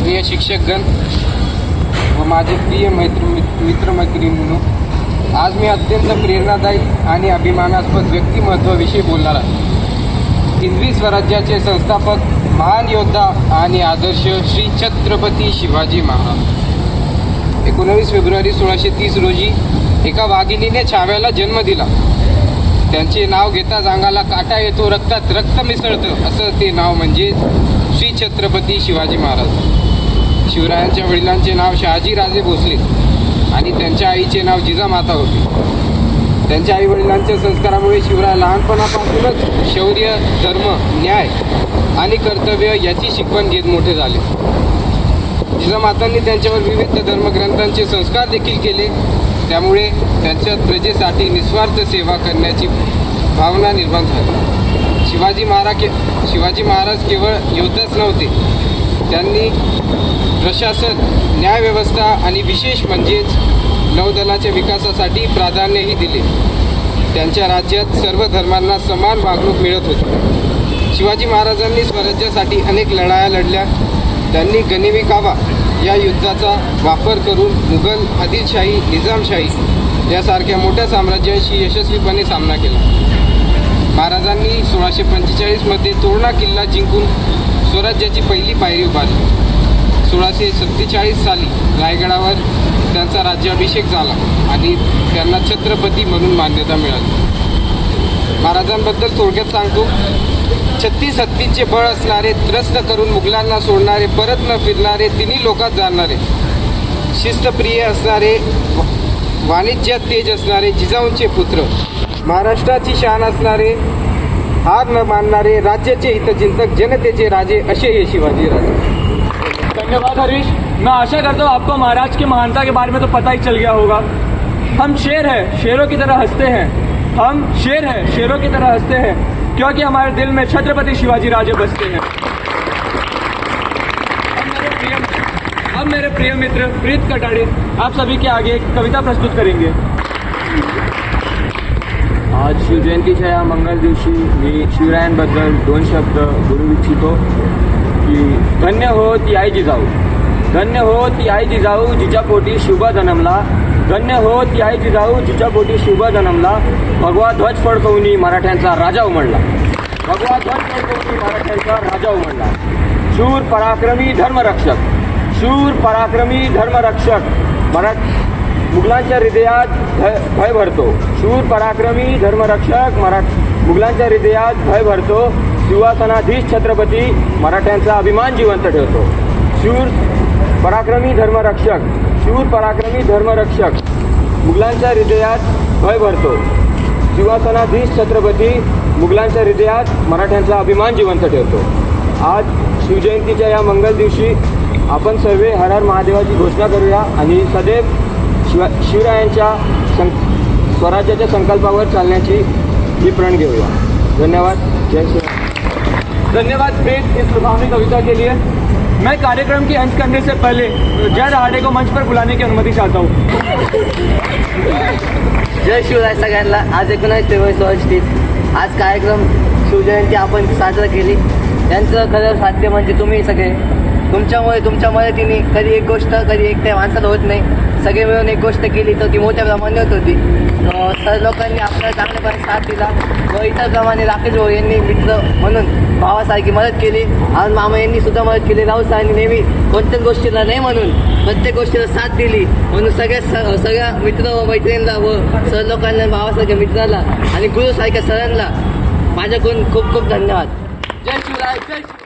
प्रिय शिक्षकगण व माझे प्रिय मित्रमैत्रिणींनो, आज मी अत्यंत प्रेरणादायी आणि अभिमानास्पद व्यक्तिमत्वाविषयी बोलणार आहे. हिंदवी स्वराज्याचे संस्थापक, महान योद्धा आणि आदर्श श्री छत्रपती शिवाजी महाराज. 19 फेब्रुवारी 1630 रोजी एका वाघिणीने छाव्याला जन्म दिला. त्यांचे नाव घेताच अंगाला काटा येतो, रक्तात रक्त मिसळतं, असं ते नाव म्हणजे श्री छत्रपती शिवाजी महाराज. शिवरायांच्या वडिलांचे नाव शहाजीराजे भोसले आणि त्यांच्या आईचे नाव जिजामाता होते. त्यांच्या आई वडिलांच्या संस्कारामुळे शिवराय लहानपणापासूनच शौर्य, धर्म, न्याय आणि कर्तव्य याची शिकवण घेत मोठे झाले. जिजामातांनी त्यांच्यावर विविध धर्मग्रंथांचे संस्कार देखील केले. त्यामुळे त्यांच्या प्रजेसाठी निस्वार्थ सेवा करण्याची भावना निर्माण झाली. शिवाजी महाराज केवळ योद्धाच नव्हते, त्यांनी प्रशासन, न्यायव्यवस्था आणि विशेष म्हणजेच नौदलाच्या विकासासाठी प्राधान्यही दिले. त्यांच्या राज्यात सर्व धर्मांना समान वागणूक मिळत होती. शिवाजी महाराजांनी स्वराज्यासाठी अनेक लढाया लढल्या. त्यांनी गनिमी कावा या युद्धाचा वापर करून मुघल, आदिलशाही, निजामशाही यासारख्या मोठ्या साम्राज्यांशी यशस्वीपणे सामना केला. महाराजांनी 1645मध्ये तोरणा किल्ला जिंकून स्वराज्याची पहिली पायरी उभारली. 1647 साली रायगडावर त्यांचा राज्याभिषेक झाला आणि त्यांना छत्रपती म्हणून मान्यता मिळाली. महाराजांबद्दल थोडक्यात सांगतो. 36 हत्तींचे बळ असणारे, त्रस्त करून मुघलांना सोडणारे, परत न फिरणारे, तिन्ही लोकात जाणणारे, शिस्तप्रिय असणारे, वाणिज्यात तेज असणारे, जिजाऊंचे पुत्र, महाराष्ट्राची शान असणारे, हार न मानणारे, राज्याचे हितचिंतक, जनतेचे राजे, असे हे शिवाजीराजे. धन्यवाद हरीश। मैं आशा करता हूँ आपको महाराज की महानता के बारे में तो पता ही चल गया होगा। हम शेर हैं, शेरों की तरह हंसते हैं। हम शेर हैं, शेरों की तरह हंसते हैं, क्योंकि हमारे दिल में छत्रपति शिवाजी राजे बसते हैं। अब मेरे प्रिय मित्र प्रीत कटाड़े आप सभी के आगे एक कविता प्रस्तुत करेंगे। आज शिवजयंतीच्या या मंगल दिवशी मी शिवरायांबद्दल 2 शब्द बोलू इच्छितो की धन्य हो ती आई जिजाऊ, धन्य हो ती आई जिजाऊ जिच्या पोटी शुभ जन्मला, धन्य हो ती आई जिजाऊ जिच्या पोटी शुभ जन्मला, भगवा ध्वज फडकवून मराठ्यांचा राजा उमडला, भगवा ध्वज फडकवून मराठ्यांचा राजा उमडला। शूर पराक्रमी धर्मरक्षक, शूर पराक्रमी धर्मरक्षक, मुघलांच्या हृदयात भय भरतो, शूर पराक्रमी धर्मरक्षक, मुघलांच्या हृदयात भय भरतो, सिंहासनाधीश छत्रपती मराठ्यांचा अभिमान जिवंत ठेवतो। शूर पराक्रमी धर्मरक्षक, शूर पराक्रमी धर्मरक्षक, मुघलांच्या हृदयात भय भरतो, सिंहासनाधीश छत्रपती मुघलांच्या हृदयात मराठ्यांचा अभिमान जिवंत ठेवतो। आज शिवजयंतीच्या या मंगल दिवशी आपण सर्व हर हर महादेवाची घोषणा करूया आणि सदैव शिवरायांच्या स्वराज्याच्या संकल्पावर चालण्याची ही प्रण घेऊया। धन्यवाद। जय श्री। धन्यवाद प्रीत इस प्रभावी कविता के लिए। मैं कार्यक्रम की अंत करने से पहले जय दहाड़े को मंच पर बुलाने की अनुमति चाहता हूँ। जय शिवराय सगळ्यांना। आज 19 फेब्रुवारी 1630 आज कार्यक्रम शिवजयंती आपण साजरा केली। त्यांचं खरं साध्य म्हणजे तुम्ही सगळे, तुमच्यामुळे, तुमच्या मदतीने कधी एक गोष्ट कधी एक त्या माणसाला होत नाही, सगळे मिळून एक गोष्ट केली तर ती मोठ्या प्रमाणे होत होती। सर्व लोकांनी आपल्याला चांगल्यापणे साथ दिला व इतर प्रमाणे राकेश भाऊ यांनी मित्र म्हणून भावासारखी मदत केली आणि मामा यांनी सुद्धा मदत केली। राऊत साहेबांनी नेहमी कोणत्याच गोष्टीला नाही म्हणून प्रत्येक गोष्टीला साथ दिली, म्हणून सगळ्या मित्र व मैत्रिणींना व सर्व लोकांना, भावासारख्या मित्राला आणि गुरुसारख्या सरांना माझ्याकडून खूप खूप धन्यवाद। जय शिवराय, जय शिवराय।